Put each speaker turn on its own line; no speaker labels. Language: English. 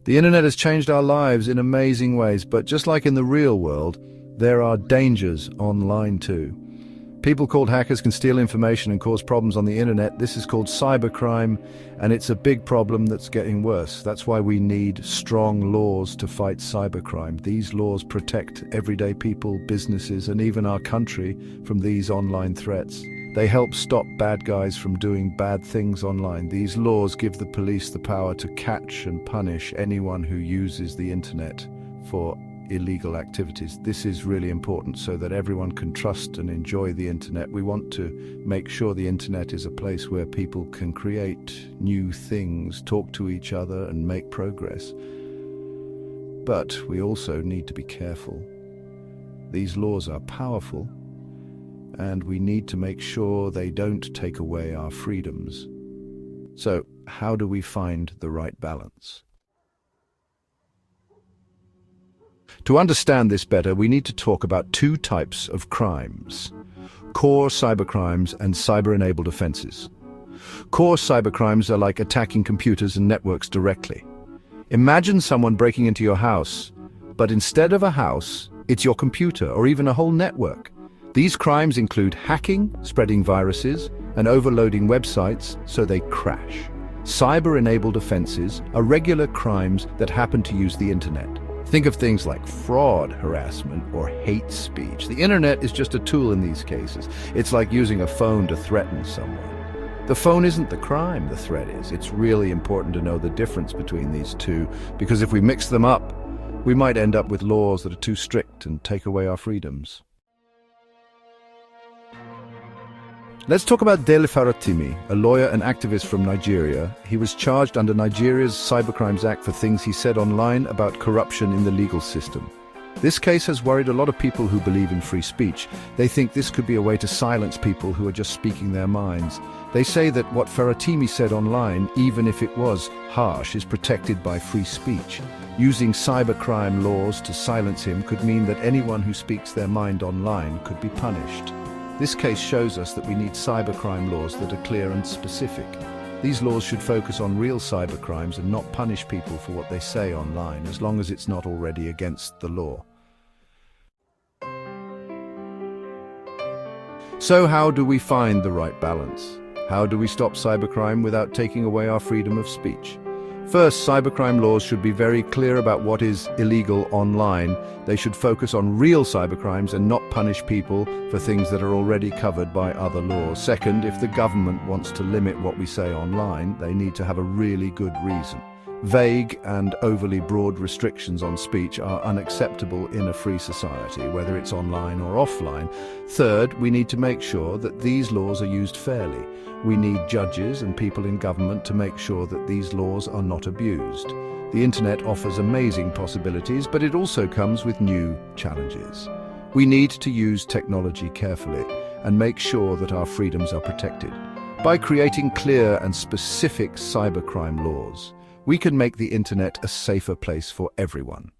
The internet has changed our lives in amazing ways, but just like in the real world, there are dangers online too. People called hackers can steal information and cause problems on the internet. This is called cybercrime, and it's a big problem that's getting worse. That's why we need strong laws to fight cybercrime. These laws protect everyday people, businesses, and even our country from these online threats. They help stop bad guys from doing bad things online. These laws give the police the power to catch and punish anyone who uses the internet for illegal activities. This is really important so that everyone can trust and enjoy the internet. We want to make sure the internet is a place where people can create new things, talk to each other, and make progress. But we also need to be careful. These laws are powerful, and we need to make sure they don't take away our freedoms. So, how do we find the right balance? To understand this better, we need to talk about two types of crimes: core cybercrimes and cyber-enabled offenses. Core cybercrimes are like attacking computers and networks directly. Imagine someone breaking into your house, but instead of a house, it's your computer or even a whole network. These crimes include hacking, spreading viruses, and overloading websites so they crash. Cyber-enabled offenses are regular crimes that happen to use the internet. Think of things like fraud, harassment, or hate speech. The internet is just a tool in these cases. It's like using a phone to threaten someone. The phone isn't the crime, the threat is. It's really important to know the difference between these two, because if we mix them up, we might end up with laws that are too strict and take away our freedoms. Let's talk about Dele Farotimi, a lawyer and activist from Nigeria. He was charged under Nigeria's Cybercrimes Act for things he said online about corruption in the legal system. This case has worried a lot of people who believe in free speech. They think this could be a way to silence people who are just speaking their minds. They say that what Farotimi said online, even if it was harsh, is protected by free speech. Using cybercrime laws to silence him could mean that anyone who speaks their mind online could be punished. This case shows us that we need cybercrime laws that are clear and specific. These laws should focus on real cybercrimes and not punish people for what they say online, as long as it's not already against the law. So how do we find the right balance? How do we stop cybercrime without taking away our freedom of speech? First, cybercrime laws should be very clear about what is illegal online. They should focus on real cybercrimes and not punish people for things that are already covered by other laws. Second, if the government wants to limit what we say online, they need to have a really good reason. Vague and overly broad restrictions on speech are unacceptable in a free society, whether it's online or offline. Third, we need to make sure that these laws are used fairly. We need judges and people in government to make sure that these laws are not abused. The internet offers amazing possibilities, but it also comes with new challenges. We need to use technology carefully and make sure that our freedoms are protected. By creating clear and specific cybercrime laws, we can make the internet a safer place for everyone.